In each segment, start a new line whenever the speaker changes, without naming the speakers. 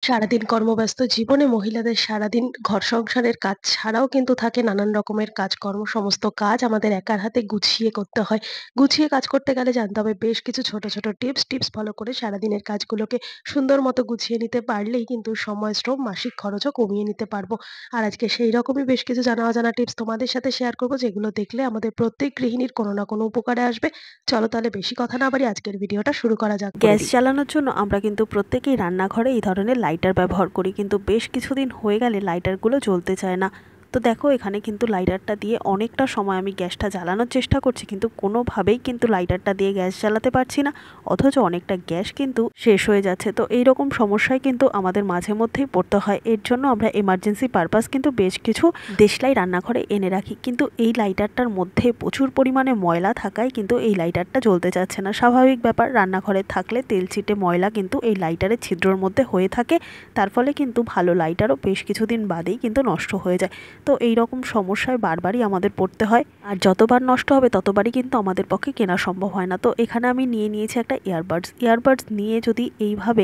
সারাদিন কর্মব্যস্ত জীবনে মহিলাদের সারাদিন ঘর সংসারের কাজ ছাড়াও কিন্তু থাকে নানান রকমের কাজকর্ম। সমস্ত কাজ আমাদের একার হাতে গুছিয়ে করতে হয়। গুছিয়ে কাজ করতে গেলে জানতে হবে বেশ কিছু ছোট, ছোট টিপস ফলো করে সারাদিনের কাজগুলোকে সুন্দর মতো গুছিয়ে নিতে পারলেই কিন্তু সময়, শ্রম, মাসিক খরচও কমিয়ে নিতে পারবো। আর আজকে সেই রকমই বেশ কিছু জানা অজানা টিপস তোমাদের সাথে শেয়ার করব, যেগুলো দেখলে আমাদের প্রত্যেক গৃহিণীর কোনো না কোনো উপকারে আসবে। চলো তাহলে বেশি কথা না বাড়িয়ে আজকের ভিডিওটা শুরু করা যাক।
গ্যাস জ্বালানোর জন্য আমরা কিন্তু প্রত্যেকেই রান্নাঘরে এই ধরনের লাইটার ব্যবহার করি, কিন্তু বেশ কিছুদিন হয়ে গেলে লাইটারগুলো জ্বলতে চায় না। তো দেখো এখানে কিন্তু লাইটারটা দিয়ে অনেকটা সময় আমি গ্যাসটা জ্বালানোর চেষ্টা করছি, কিন্তু কোনোভাবেই কিন্তু লাইটারটা দিয়ে গ্যাস জ্বালাতে পারছি না, অথচ অনেকটা গ্যাস কিন্তু শেষ হয়ে যাচ্ছে। তো এই রকম সমস্যায় কিন্তু আমাদের মাঝে মধ্যেই পড়তে হয়। এর জন্য আমরা এমার্জেন্সি পারপাস কিন্তু বেশ কিছু দেশলাই রান্নাঘরে এনে রাখি, কিন্তু এই লাইটারটার মধ্যে প্রচুর পরিমাণে ময়লা থাকায় কিন্তু এই লাইটারটা জ্বলতে চাচ্ছে না। স্বাভাবিক ব্যাপার, রান্নাঘরে থাকলে তেল ছিটে ময়লা কিন্তু এই লাইটারের ছিদ্রর মধ্যে হয়ে থাকে, তার ফলে কিন্তু ভালো লাইটারও বেশ কিছুদিন বাদেই কিন্তু নষ্ট হয়ে যায়। তো এই রকম সমস্যায় বারবারই আমাদের পড়তে হয়, আর যতবার নষ্ট হবে ততবারই কিন্তু আমাদের পক্ষে কেনা সম্ভব হয় না। তো এখানে আমি নিয়েছি একটা ইয়ারবাডস নিয়ে যদি এইভাবে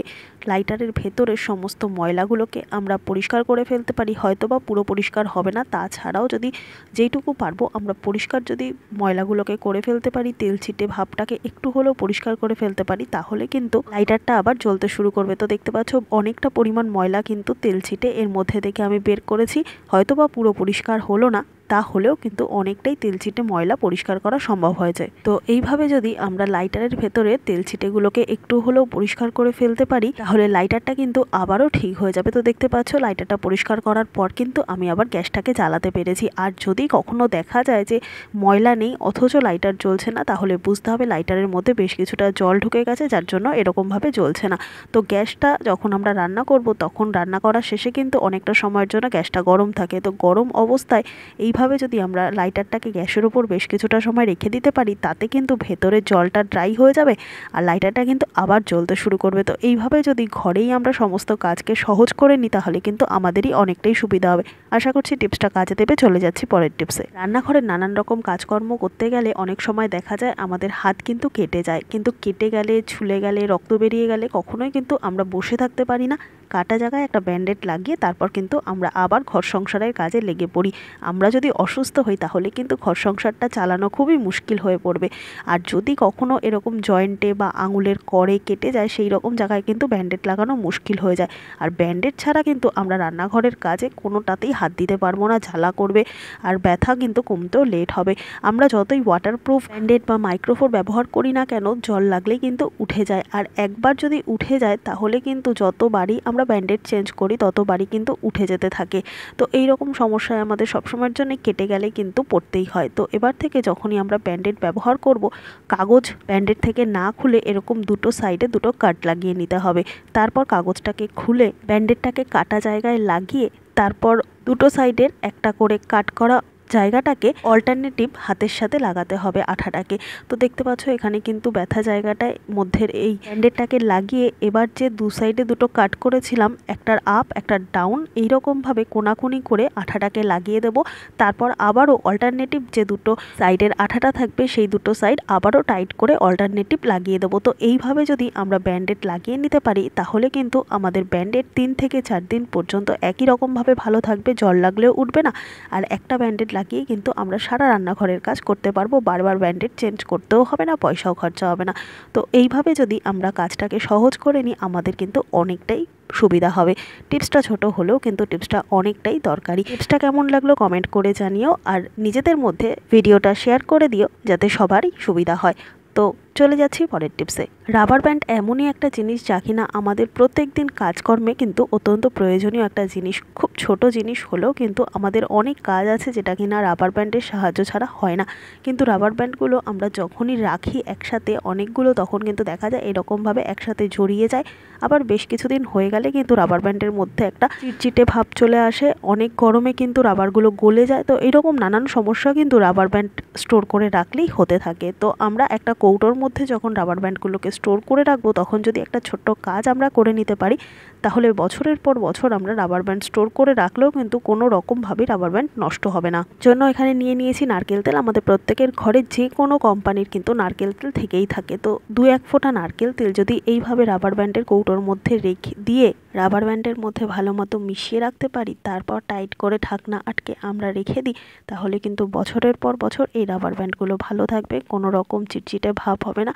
লাইটারের ভেতরের সমস্ত ময়লাগুলোকে আমরা পরিষ্কার করে ফেলতে পারি, হয়তো বা পুরো পরিষ্কার হবে না, তাছাড়াও যদি যেইটুকু পারবো আমরা পরিষ্কার যদি ময়লাগুলোকে করে ফেলতে পারি, তেল ছিটে ভাবটাকে একটু হলেও পরিষ্কার করে ফেলতে পারি, তাহলে কিন্তু লাইটারটা আবার জ্বলতে শুরু করবে। তো দেখতে পাচ্ছ অনেকটা পরিমাণ ময়লা কিন্তু তেল ছিটে এর মধ্যে থেকে আমি বের করেছি। হয়তো বা পুরো পরিষ্কার হলো না, তাহলেও কিন্তু অনেকটাই তেল ছিটে ময়লা পরিষ্কার করা সম্ভব হয়ে যায়। তো এইভাবে যদি আমরা লাইটারের ভেতরে তেল ছিটেগুলোকে একটু হলেও পরিষ্কার করে ফেলতে পারি, তাহলে লাইটারটা কিন্তু আবারও ঠিক হয়ে যাবে। তো দেখতে পাচ্ছ লাইটারটা পরিষ্কার করার পর কিন্তু আমি আবার গ্যাসটাকে জ্বালাতে পেরেছি। আর যদি কখনো দেখা যায় যে ময়লা নেই অথচ লাইটার জ্বলছে না, তাহলে বুঝতে হবে লাইটারের মধ্যে বেশ কিছুটা জল ঢুকে গেছে, যার জন্য এরকমভাবে জ্বলছে না। তো গ্যাসটা যখন আমরা রান্না করব, তখন রান্না করার শেষে কিন্তু অনেকটা সময়ের জন্য গ্যাসটা গরম থাকে। তো গরম অবস্থায় এইভাবে যদি আমরা লাইটারটাকে গ্যাসের উপর বেশ কিছুটা সময় রেখে দিতে পারি, তাতে কিন্তু ভেতরের জলটা ড্রাই হয়ে যাবে আর লাইটারটা কিন্তু আবার জ্বলতে শুরু করবে। তো এইভাবে যদি ঘরেই আমরা সমস্ত কাজকে সহজ করে নিই, তাহলে কিন্তু আমাদেরই অনেকটাই সুবিধা হবে। আশা করছি টিপসটা কাজে দেবে। চলে যাচ্ছি পরের টিপসে। রান্নাঘরে নানান রকম কাজকর্ম করতে গেলে অনেক সময় দেখা যায় আমাদের হাত কিন্তু কেটে যায়, কিন্তু কেটে গেলে, ছুলে গেলে, রক্ত বেরিয়ে গেলে কখনোই কিন্তু আমরা বসে থাকতে পারি না। কাটা জায়গায় একটা ব্যান্ডেড লাগিয়ে তারপর কিন্তু আমরা আবার ঘর সংসারের কাজে লেগে পড়ি। আমরা যদি অসুস্থ হই তাহলে কিন্তু ঘর সংসারটা চালানো খুবই মুশকিল হয়ে পড়বে। আর যদি কখনো এরকম জয়েন্টে বা আঙুলের কড়ে কেটে যায়, সেই রকম জায়গায় কিন্তু ব্যান্ডেড লাগানো মুশকিল হয়ে যায়। আর ব্যান্ডেড ছাড়া কিন্তু আমরা রান্নাঘরের কাজে কোনোটাতেই হাত দিতে পারবো না, জ্বালা করবে আর ব্যথা কিন্তু কমতেও লেট হবে। আমরা যতই ওয়াটারপ্রুফ ব্যান্ডেড বা মাইক্রোফোর ব্যবহার করি না কেন, জল লাগলেই কিন্তু উঠে যায়। আর একবার যদি উঠে যায় তাহলে কিন্তু যতবারই আমরা ব্যান্ডেড চেঞ্জ করি ততবারই কিন্তু উঠে যেতে থাকে। তো এই রকম সমস্যায় আমাদের সবসময়ের জন্য কেটে গেলে কিন্তু পড়তেই হয়। তো এবার থেকে যখনই আমরা ব্যান্ডেড ব্যবহার করব, কাগজ ব্যান্ডেড থেকে না খুলে এরকম দুটো সাইডে দুটো কাট লাগিয়ে নিতে হবে। তারপর কাগজটাকে খুলে ব্যান্ডেডটাকে কাটা জায়গায় লাগিয়ে তারপর দুটো সাইডের একটা করে কাট করা জায়গাটাকে অল্টারনেটিভ হাতের সাথে লাগাতে হবে আঠাটাকে। তো দেখতে পাচ্ছ এখানে কিন্তু ব্যথা জায়গাটায় মধ্যের এই ব্যান্ডেডটাকে লাগিয়ে এবার যে দু সাইডে দুটো কাট করেছিলাম, একটার আপ একটার ডাউন, এইরকমভাবে কোনাকুনি করে আঠাটাকে লাগিয়ে দেব। তারপর আবারও অল্টারনেটিভ যে দুটো সাইডের আঠাটা থাকবে, সেই দুটো সাইড আবারও টাইট করে অল্টারনেটিভ লাগিয়ে দেবো। তো এইভাবে যদি আমরা ব্যান্ডেড লাগিয়ে নিতে পারি, তাহলে কিন্তু আমাদের ব্যান্ডেড 3 থেকে 4 দিন পর্যন্ত একই রকমভাবে ভালো থাকবে, জল লাগলেও উঠবে না। আর একটা ব্যান্ডেড লাগিয়ে কিন্তু আমরা সারা রান্নাঘরের কাজ করতে পারবো, বারবার ব্যান্ডেড চেঞ্জ করতেও হবে না, পয়সাও খরচা হবে না। তো এইভাবে যদি আমরা কাজটাকে সহজ করে নিই, আমাদের কিন্তু অনেকটাই সুবিধা হবে। টিপসটা ছোট হলেও কিন্তু টিপসটা অনেকটাই দরকারি। টিপসটা কেমন লাগলো কমেন্ট করে জানিও, আর নিজেদের মধ্যে ভিডিওটা শেয়ার করে দিও যাতে সবারই সুবিধা হয়। তো চলে যাচ্ছি পরের টিপসে। রাবার ব্যান্ড এমনই একটা জিনিস যা কিনা আমাদের প্রত্যেক দিন কাজকর্মে কিন্তু অত্যন্ত প্রয়োজনীয় একটা জিনিস। খুব ছোট জিনিস হলেও কিন্তু আমাদের অনেক কাজ আছে যেটা কিনা রাবার ব্যান্ডের সাহায্য ছাড়া হয় না। কিন্তু রাবার ব্যান্ডগুলো আমরা যখনই রাখি একসাথে অনেকগুলো, তখন কিন্তু দেখা যায় এরকমভাবে একসাথে জড়িয়ে যায়। আবার বেশ কিছুদিন হয়ে গেলে কিন্তু রাবার ব্যান্ডের মধ্যে একটা চিটচিটে ভাব চলে আসে, অনেক গরমে কিন্তু রাবারগুলো গলে যায়। তো এরকম নানান সমস্যা কিন্তু রাবার ব্যান্ড স্টোর করে রাখলেই হতে থাকে। তো আমরা একটা কৌটোর মধ্যে যখন রাবার ব্যান্ডগুলোকে স্টোর করে রাখবো, তখন যদি একটা ছোট্ট কাজ আমরা করে নিতে পারি, তাহলে বছরের পর বছর আমরা রাবার ব্যান্ড স্টোর করে রাখলেও কিন্তু কোনো রকমভাবে রাবার ব্যান্ড নষ্ট হবে না। জন্য এখানে নিয়ে নিয়েছি নারকেল তেল। আমাদের প্রত্যেকের ঘরে যে কোনো কোম্পানির কিন্তু নারকেল তেল থেকেই থাকে। তো 2-1 ফোঁটা নারকেল তেল যদি এইভাবে রাবার ব্যান্ডের কৌটোর মধ্যে রেখে দিয়ে রাবার ব্যান্ডের মধ্যে ভালো মতো মিশিয়ে রাখতে পারি, তারপর টাইট করে ঢাকনা আটকে আমরা রেখে দিই, তাহলে কিন্তু বছরের পর বছর এই রাবার ব্যান্ডগুলো ভালো থাকবে, কোনো রকম চিটচিটে ভাব হবে না,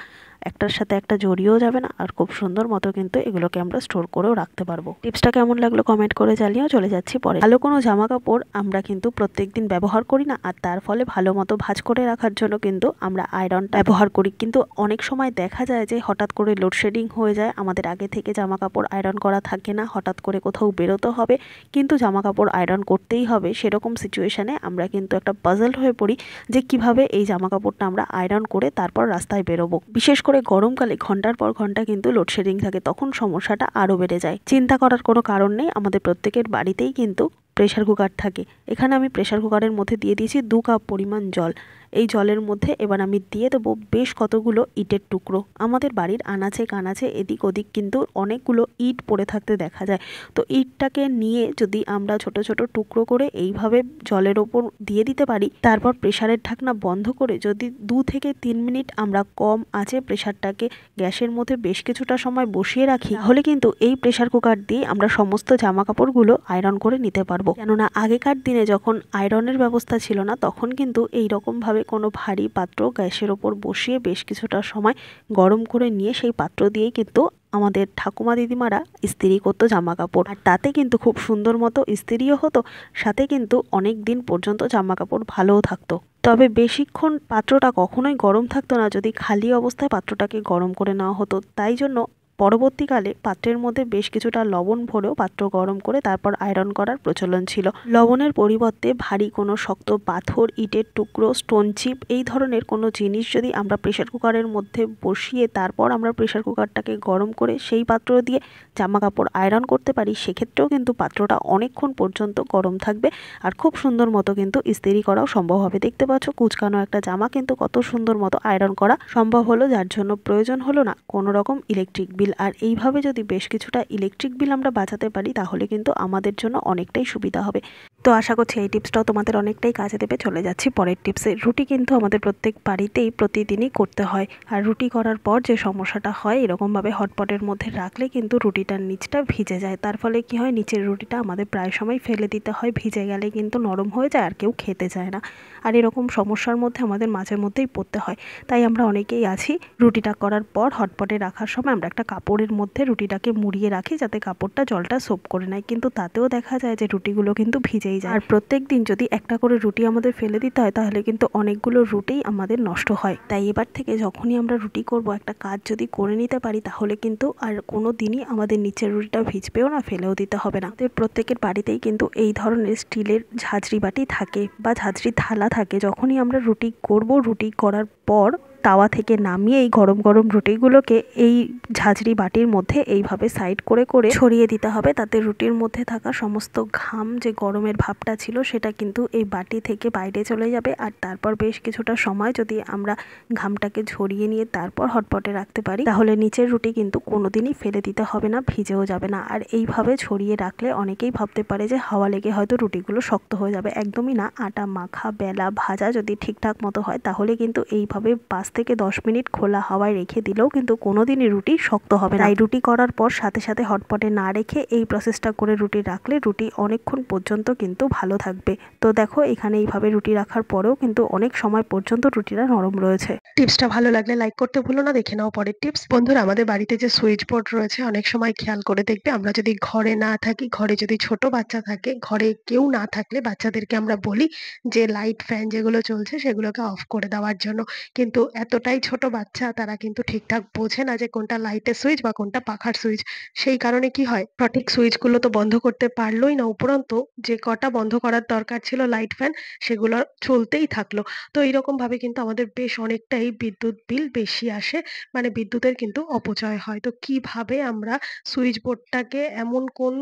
একটার সাথে একটা জড়িয়েও যাবে না, আর খুব সুন্দর মতো কিন্তু এগুলোকে আমরা স্টোর করেও রাখতে পারবো। টিপসটা কেমন লাগলো কমেন্ট করে জানিয়েও। চলে যাচ্ছি পরে। ভালো কোনো জামা কাপড় আমরা কিন্তু প্রত্যেকদিন ব্যবহার করি না, আর তার ফলে ভালো মতো ভাঁজ করে রাখার জন্য কিন্তু আমরা আয়রনটা ব্যবহার করি। কিন্তু অনেক সময় দেখা যায় যে হঠাৎ করে লোডশেডিং হয়ে যায়, আমাদের আগে থেকে জামা কাপড় আয়রন করা থাকে না, হঠাৎ করে কোথাও বেরোতে হবে কিন্তু জামা কাপড় আয়রন করতেই হবে, সেরকম সিচুয়েশনে আমরা কিন্তু একটা পাজল হয়ে পড়ি যে কিভাবে এই জামা কাপড়টা আমরা আয়রন করে তারপর রাস্তায় বেরোবো। বিশেষ করে গরমকালে ঘন্টার পর ঘন্টা কিন্তু লোডশেডিং থাকে, তখন সমস্যাটা আরও বেড়ে যায়। চিন্তা করার কোনো কারণ নেই, আমাদের প্রত্যেকের বাড়িতেই কিন্তু প্রেসার কুকার থাকে। এখানে আমি প্রেসার কুকারের মধ্যে দিয়ে দিয়েছি 2 কাপ পরিমাণ জল। এই জলের মধ্যে এবার আমি দিয়ে দেবো বেশ কতগুলো ইটের টুকরো। আমাদের বাড়ির আনাচে কানাচে এদিক ওদিক কিন্তু অনেকগুলো ইট পড়ে থাকতে দেখা যায়। তো ইটটাকে নিয়ে যদি আমরা ছোট ছোট টুকরো করে এইভাবে জলের ওপর দিয়ে দিতে পারি, তারপর প্রেসারের ঢাকনা বন্ধ করে যদি 2 থেকে 3 মিনিট আমরা কম আঁচে প্রেসারটাকে গ্যাসের মধ্যে বেশ কিছুটা সময় বসিয়ে রাখি, তাহলে কিন্তু এই প্রেসার কুকার দিয়ে আমরা সমস্ত জামা কাপড়গুলো আয়রন করে নিতে পারবো। কেননা আগেকার দিনে যখন আয়রনের ব্যবস্থা ছিল না, তখন কিন্তু এই রকম ভাবে কোনো ভারী পাত্র গ্যাসের ওপর বসিয়ে বেশ কিছুটা সময় গরম করে নিয়ে সেই পাত্র দিয়েই কিন্তু আমাদের ঠাকুমা দিদিমারা ইস্ত্রি করতো জামা কাপড়, আর তাতে কিন্তু খুব সুন্দর মতো ইস্ত্রিও হতো, সাথে কিন্তু অনেক দিন পর্যন্ত জামা কাপড় ভালোও থাকতো। তবে বেশিক্ষণ পাত্রটা কখনোই গরম থাকতো না যদি খালি অবস্থায় পাত্রটাকে গরম করে নেওয়া হতো। তাই জন্য পরবর্তীকালে পাত্রের মধ্যে বেশ কিছুটা লবণ ভরেও পাত্র গরম করে তারপর আয়রন করার প্রচলন ছিল। লবণের পরিবর্তে ভারী কোনো শক্ত পাথর, ইটের টুকরো, স্টোন চিপ এই ধরনের কোনো জিনিস যদি আমরা প্রেসার কুকারের মধ্যে বসিয়ে তারপর আমরা প্রেসার কুকারটাকে গরম করে সেই পাত্র দিয়ে জামা কাপড় আয়রন করতে পারি, সেক্ষেত্রেও কিন্তু পাত্রটা অনেকক্ষণ পর্যন্ত গরম থাকবে আর খুব সুন্দর মতো কিন্তু ইস্ত্রি করাও সম্ভব হবে। দেখতে পাচ্ছ কুচকানো একটা জামা কিন্তু কত সুন্দর মতো আয়রন করা সম্ভব হলো, যার জন্য প্রয়োজন হলো না কোনো রকম ইলেকট্রিক বিল। আর এইভাবে যদি বেশ কিছুটা ইলেকট্রিক বিল আমরা বাঁচাতে পারি, তাহলে কিন্তু আমাদের জন্য অনেকটাই সুবিধা হবে। তো আশা করছি এই টিপসটাও তোমাদের অনেকটাই কাজে দেবে। চলে যাচ্ছি পরের টিপসে। রুটি কিন্তু আমাদের প্রত্যেক বাড়িতেই প্রতিদিনই করতে হয়, আর রুটি করার পর যে সমস্যাটা হয়, এরকমভাবে হটপটের মধ্যে রাখলে কিন্তু রুটিটার নিচটা ভিজে যায়, তার ফলে কি হয়, নিচের রুটিটা আমাদের প্রায় সময় ফেলে দিতে হয়, ভিজে গেলে কিন্তু নরম হয়ে যায় আর কেউ খেতে চায় না। আর এরকম সমস্যার মধ্যে আমাদের মাঝে মধ্যেই পড়তে হয়। তাই আমরা অনেকেই আছি রুটিটা করার পর হটপটে রাখার সময় আমরা একটা কাপড়ের মধ্যে রুটিটাকে মুড়িয়ে রাখি, যাতে কাপড়টা জলটা সোপ করে নেয়, কিন্তু তাতেও দেখা যায় যে রুটিগুলো কিন্তু ভিজেই যায়। আর প্রত্যেক দিন যদি একটা করে রুটি আমাদের ফেলে দিতে হয়, তাহলে কিন্তু অনেকগুলো রুটিই আমাদের নষ্ট হয়। তাই এবার থেকে যখনই আমরা রুটি করব, একটা কাজ যদি করে নিতে পারি, তাহলে কিন্তু আর কোনো দিনই আমাদের নিচের রুটিটা ভিজবেও না, ফেলেও দিতে হবে না। আমাদের প্রত্যেকের বাড়িতেই কিন্তু এই ধরনের স্টিলের ঝাঁঝরি বাটি থাকে বা ঝাঁঝরি থালা থাকে। যখনই আমরা রুটি করব, রুটি করার পর তাওয়া থেকে নামিয়ে এই গরম গরম রুটিগুলোকে এই ঝাঁঝরি বাটির মধ্যে এইভাবে সাইড করে করে ছড়িয়ে দিতে হবে, তাতে রুটির মধ্যে থাকা সমস্ত ঘাম, যে গরমের ভাবটা ছিল, সেটা কিন্তু এই বাটি থেকে বাইরে চলে যাবে। আর তারপর বেশ কিছুটা সময় যদি আমরা ঘামটাকে ঝরিয়ে নিয়ে তারপর হটপটে রাখতে পারি, তাহলে নিচের রুটি কিন্তু কোনোদিনই ফেলে দিতে হবে না, ভিজেও যাবে না। আর এইভাবে ছড়িয়ে রাখলে অনেকেই ভাবতে পারে যে হাওয়া লেগে হয়তো রুটিগুলো শক্ত হয়ে যাবে, একদমই না। আটা মাখা, বেলা, ভাজা যদি ঠিকঠাক মতো হয়, তাহলে কিন্তু এইভাবে 5 থেকে 10 মিনিট খোলা হাওয়ায় রেখে দিলেও কিন্তু কোনোদিনই রুটি শক্ত হবে না। তাই রুটি করার পর সাথে সাথে হটপটে না রেখে এই প্রসেসটা করে রুটি রাখলে রুটি অনেকক্ষণ পর্যন্ত কিন্তু ভালো থাকবে। তো দেখো এখানে এইভাবে রুটি রাখার পরেও কিন্তু অনেক সময় পর্যন্ত রুটিটা নরম রয়েছে।
টিপসটা ভালো লাগলে লাইক করতে ভুলো না। দেখে নাও পরের টিপস। বন্ধুরা, আমাদের বাড়িতে যে সুইচ বোর্ড রয়েছে, অনেক সময় খেয়াল করে দেখবে, আমরা যদি ঘরে না থাকি, ঘরে যদি ছোট বাচ্চা থাকে, ঘরে কেউ না থাকলে বাচ্চাদেরকে আমরা বলি যে লাইট ফ্যান যেগুলো চলছে সেগুলোকে অফ করে দেওয়ার জন্য। কিন্তু এতটাই ছোট বাচ্চা, তারা কিন্তু ঠিকঠাক বোঝে না যে কোনটা লাইটের সুইচ বা কোনটা পাখার সুইচ। সেই কারণে কি হয়, সঠিক সুইচগুলো তো বন্ধ করতে পারলোই না, উপরন্তু যে কটা বন্ধ করার দরকার ছিল লাইট ফ্যান, সেগুলো চলতেই থাকলো। তো এইরকম ভাবে কিন্তু আমাদের বেশ অনেকটাই বিদ্যুৎ বিল বেশি আসে, মানে বিদ্যুতের কিন্তু অপচয় হয়। তো কিভাবে আমরা সুইচ বোর্ডটাকে এমন কোন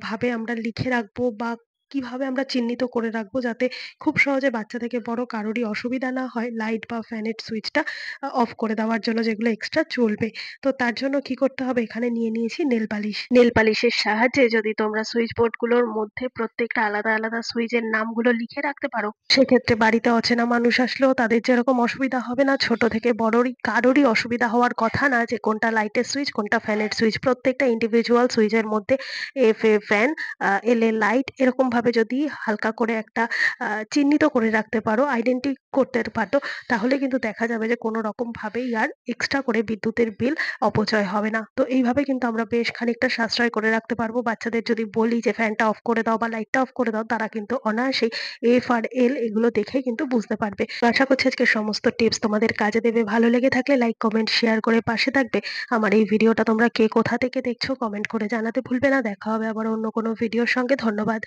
ভাবে আমরা লিখে রাখবো বা কিভাবে আমরা চিহ্নিত করে রাখবো যাতে খুব সহজে বাচ্চা থেকে বড় কারোরই অসুবিধা না হয় লাইট বা ফ্যানের সুইচটা অফ করে দেওয়ার জন্য যেগুলো এক্সট্রা চলবে। তো তার জন্য কি করতে হবে, এখানে নিয়ে নিয়েছি নেল পালিশ। নেল পালিশের সাহায্যে যদি তোমরা সুইচ বোর্ড গুলোর মধ্যে প্রত্যেকটা আলাদা, আলাদা সুইচের নামগুলো লিখে রাখতে পারো, সেক্ষেত্রে বাড়িতে অচেনা মানুষ আসলেও তাদের যেরকম অসুবিধা হবে না, ছোট থেকে বড়রই কারোরই অসুবিধা হওয়ার কথা না যে কোনটা লাইটের সুইচ, কোনটা ফ্যানের সুইচ। প্রত্যেকটা ইন্ডিভিজুয়াল সুইচের মধ্যে এফ এ ফ্যান, এল এ লাইট এরকমভাবে যদি হালকা করে একটা চিহ্নিত করে রাখতে পারো, আইডেন্টি করতে পারো, তাহলে কিন্তু দেখা যাবে যে কোনো রকমভাবেই আর এক্সট্রা করে বিদ্যুতের বিল অপচয় হবে না। তো এইভাবে কিন্তু আমরা বেশ খানিকটা সাশ্রয় করে রাখতে পারবো। বাচ্চাদের যদি বলি যে ফ্যানটা অফ করে দাও বা লাইটটা অফ করে দাও, তারা কিন্তু অনায়াসেই এফ আর এল এগুলো দেখেই কিন্তু বুঝতে পারবে। তো আশা করছি আজকের সমস্ত টিপস তোমাদের কাজে দেবে। ভালো লেগে থাকলে লাইক, কমেন্ট, শেয়ার করে পাশে থাকবে। আমার এই ভিডিওটা তোমরা কে কোথা থেকে দেখছো কমেন্ট করে জানাতে ভুলবে না। দেখা হবে আবার অন্য কোনো ভিডিওর সঙ্গে। ধন্যবাদ।